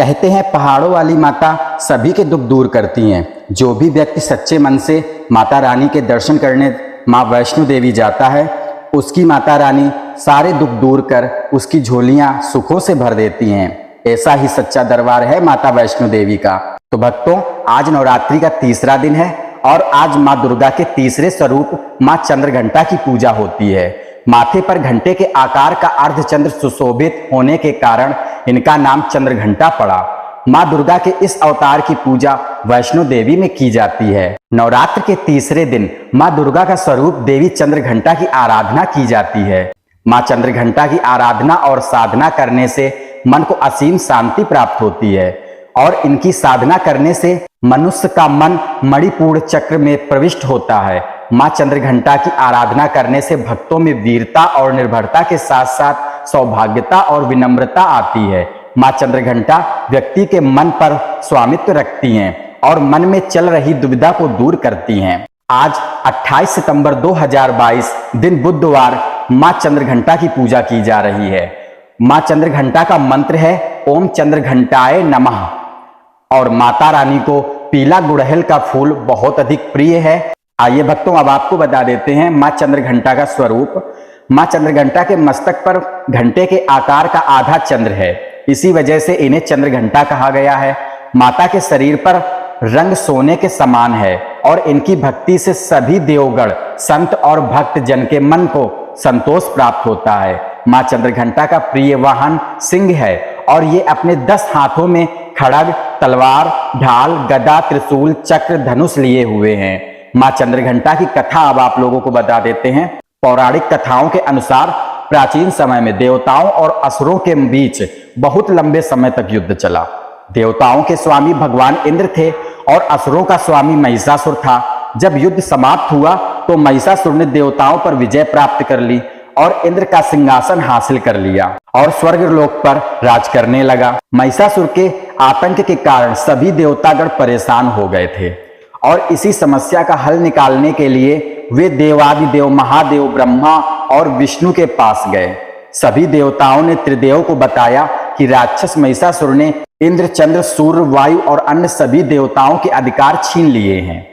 कहते हैं पहाड़ों वाली माता सभी के दुख दूर करती हैं। जो भी व्यक्ति सच्चे मन से माता रानी के दर्शन करने माँ वैष्णो देवी जाता है, उसकी माता रानी सारे दुख दूर कर उसकी झोलियां सुखों से भर देती हैं। ऐसा ही सच्चा दरबार है माता वैष्णो देवी का। तो भक्तों, आज नवरात्रि का तीसरा दिन है और आज माँ दुर्गा के तीसरे स्वरूप माँ चंद्रघंटा की पूजा होती है। माथे पर घंटे के आकार का अर्धचंद्र सुशोभित होने के कारण इनका नाम चंद्रघंटा पड़ा। माँ दुर्गा के इस अवतार की पूजा वैष्णो देवी में की जाती है। नवरात्र के तीसरे दिन माँ दुर्गा का स्वरूप देवी चंद्रघंटा की आराधना की जाती है। माँ चंद्रघंटा की आराधना और साधना करने से मन को असीम शांति प्राप्त होती है और इनकी साधना करने से मनुष्य का मन मणिपुर चक्र में प्रविष्ट होता है। माँ चंद्रघंटा की आराधना करने से भक्तों में वीरता और निर्भरता के साथ साथ सौभाग्यता और विनम्रता आती है। माँ चंद्रघंटा व्यक्ति के मन पर स्वामित्व रखती हैं और मन में चल रही दुविधा को दूर करती हैं। आज 28 सितंबर 2022 दिन बुधवार माँ चंद्रघंटा की पूजा की जा रही है। माँ चंद्रघंटा का मंत्र है ओम चंद्रघंटाय नमः और माता रानी को पीला गुड़हल का फूल बहुत अधिक प्रिय है। आइए भक्तों, अब आपको बता देते हैं माँ चंद्रघंटा का स्वरूप। माँ चंद्रघंटा के मस्तक पर घंटे के आकार का आधा चंद्र है, इसी वजह से इन्हें चंद्रघंटा कहा गया है। माता के शरीर पर रंग सोने के समान है और इनकी भक्ति से सभी देवगण, संत और भक्त जन के मन को संतोष प्राप्त होता है। माँ चंद्रघंटा का प्रिय वाहन सिंह है और ये अपने 10 हाथों में खड़ग, तलवार, ढाल, गदा, त्रिशूल, चक्र, धनुष लिए हुए हैं। माँ चंद्रघंटा की कथा अब आप लोगों को बता देते हैं। पौराणिक कथाओं के अनुसार प्राचीन समय में देवताओं और असुरों के बीच बहुत लंबे समय तक युद्ध चला। देवताओं के स्वामी भगवान इंद्र थे और असुरों का स्वामी महिषासुर था। जब युद्ध समाप्त हुआ तो महिषासुर ने देवताओं पर विजय प्राप्त कर ली और इंद्र का सिंहासन हासिल कर लिया और स्वर्ग लोक पर राज करने लगा। महिषासुर के आतंक के कारण सभी देवतागण परेशान हो गए थे और इसी समस्या का हल निकालने के लिए वे देवादिदेव महादेव ब्रह्मा और विष्णु के पास गए। सभी देवताओं ने त्रिदेव को बताया कि राक्षस महिषासुर ने इंद्र, चंद्र, सूर्य, वायु और अन्य सभी देवताओं के अधिकार छीन लिए हैं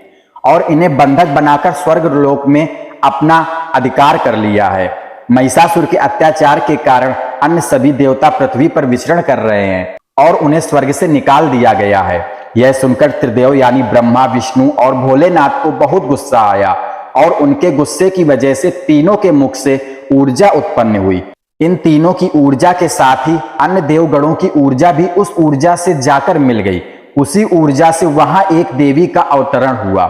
और इन्हें बंधक बनाकर स्वर्ग लोक में अपना अधिकार कर लिया है। महिषासुर के अत्याचार के कारण अन्य सभी देवता पृथ्वी पर विचरण कर रहे हैं और उन्हें स्वर्ग से निकाल दिया गया है। यह सुनकर त्रिदेव यानी ब्रह्मा, विष्णु और भोलेनाथ को बहुत गुस्सा आया और उनके गुस्से की वजह से तीनों के मुख से ऊर्जा उत्पन्न हुई। इन तीनों की ऊर्जा के साथ ही अन्य देवगणों की ऊर्जा भी उस ऊर्जा से जाकर मिल गई। उसी ऊर्जा से वहां एक देवी का अवतरण हुआ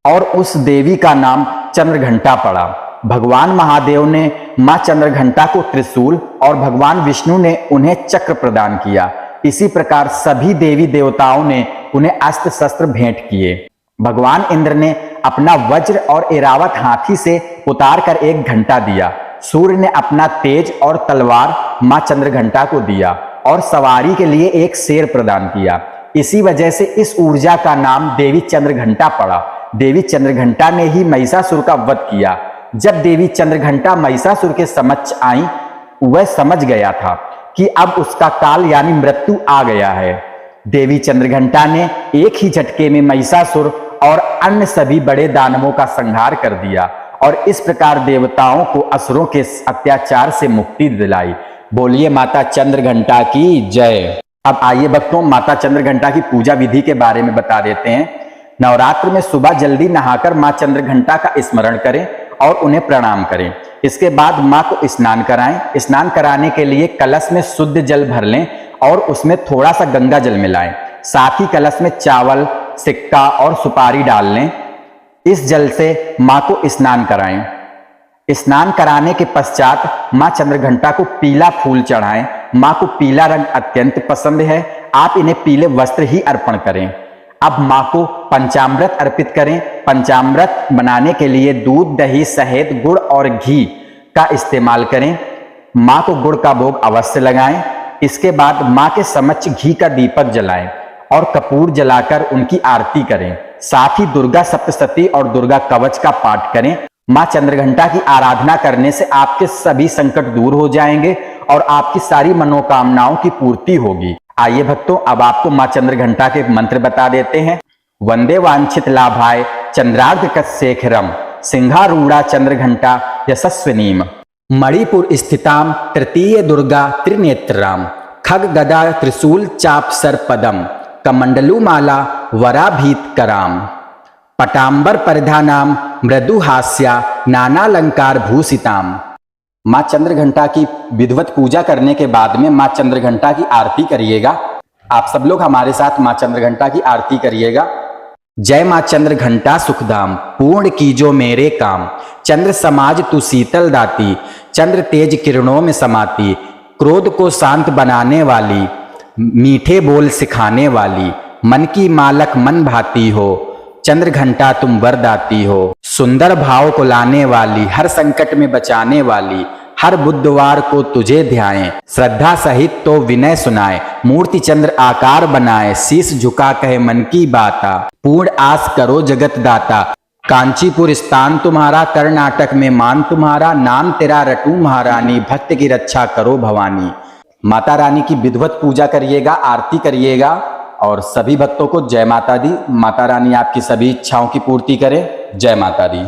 और उस देवी का नाम चंद्रघंटा पड़ा। भगवान महादेव ने मां चंद्रघंटा को त्रिशूल और भगवान विष्णु ने उन्हें चक्र प्रदान किया। इसी प्रकार सभी देवी देवताओं ने उन्हें अस्त्र शस्त्र भेंट किए। भगवान इंद्र ने अपना वज्र और ऐरावत हाथी से उतार कर एक घंटा दिया। सूर्य ने अपना तेज और तलवार मां चंद्रघंटा को दिया और सवारी के लिए एक शेर प्रदान किया। इसी वजह से इस ऊर्जा का नाम देवी चंद्रघंटा पड़ा। देवी चंद्रघंटा ने ही महिषासुर का वध किया। जब देवी चंद्रघंटा महिषासुर के समक्ष आई, वह समझ गया था कि अब उसका काल यानी मृत्यु आ गया है। देवी चंद्रघंटा ने एक ही झटके में महिषासुर और अन्य सभी बड़े दानवों का संहार कर दिया और इस प्रकार देवताओं को असुरों के अत्याचार से मुक्ति दिलाई। बोलिए माता चंद्रघंटा की जय। अब आइए भक्तों, माता चंद्रघंटा की पूजा विधि के बारे में बता देते हैं। नवरात्र में सुबह जल्दी नहाकर मां चंद्रघंटा का स्मरण करें और उन्हें प्रणाम करें। इसके बाद मां को स्नान कराएं। स्नान कराने के लिए कलश में शुद्ध जल भर लें और उसमें थोड़ा सा गंगा जल मिलाएं। साथ ही कलश में चावल, सिक्का और सुपारी डाल लें। इस जल से मां को स्नान कराएं। स्नान कराने के पश्चात मां चंद्रघंटा को पीला फूल चढ़ाएं। मां को पीला रंग अत्यंत पसंद है, आप इन्हें पीले वस्त्र ही अर्पण करें। अब मां को पंचामृत अर्पित करें। पंचामृत बनाने के लिए दूध, दही, शहद, गुड़ और घी का इस्तेमाल करें। मां को गुड़ का भोग अवश्य लगाएं। इसके बाद मां के समक्ष घी का दीपक जलाएं और कपूर जलाकर उनकी आरती करें। साथ ही दुर्गा सप्तशती और दुर्गा कवच का पाठ करें। मां चंद्रघंटा की आराधना करने से आपके सभी संकट दूर हो जाएंगे और आपकी सारी मनोकामनाओं की पूर्ति होगी। आइए भक्तों, अब आपको मां चंद्रघंटा के मंत्र बता देते हैं। वंदे वांछित लाभाय चंद्रार्घ कशेखरम सिंहारूढ़ा चंद्रघंटा यशस्विनीम मणिपुर स्थिताम तृतीय दुर्गा त्रिनेत्राम खग गदा त्रिशूल चाप सर्पदम कमंडलू माला वराभीत कराम पटांबर परिधानाम मृदुहास्या नानालंकार भूषिताम। मां चंद्रघंटा की विधिवत पूजा करने के बाद में मां चंद्रघंटा की आरती करिएगा। आप सब लोग हमारे साथ मां चंद्रघंटा की आरती करिएगा। जय मां चंद्रघंटा सुखधाम पूर्ण कीजो मेरे काम, चंद्र समाज तू शीतल दाती, चंद्र तेज किरणों में समाती, क्रोध को शांत बनाने वाली, मीठे बोल सिखाने वाली, मन की मालक मन भाती हो, चंद्रघंटा तुम वरदाती हो, सुंदर भाव को लाने वाली, हर संकट में बचाने वाली, हर बुधवार को तुझे ध्याएं, श्रद्धा सहित तो विनय सुनाए, मूर्ति चंद्र आकार बनाए, शीश झुका कहे मन की बाता, पूर्ण आस करो जगत दाता, कांचीपुर स्थान तुम्हारा, कर्नाटक में मान तुम्हारा, नाम तेरा रटू महारानी, भक्त की रक्षा करो भवानी। माता रानी की विधिवत पूजा करिएगा, आरती करिएगा और सभी भक्तों को जय माता दी। माता रानी आपकी सभी इच्छाओं की पूर्ति करे। जय माता दी।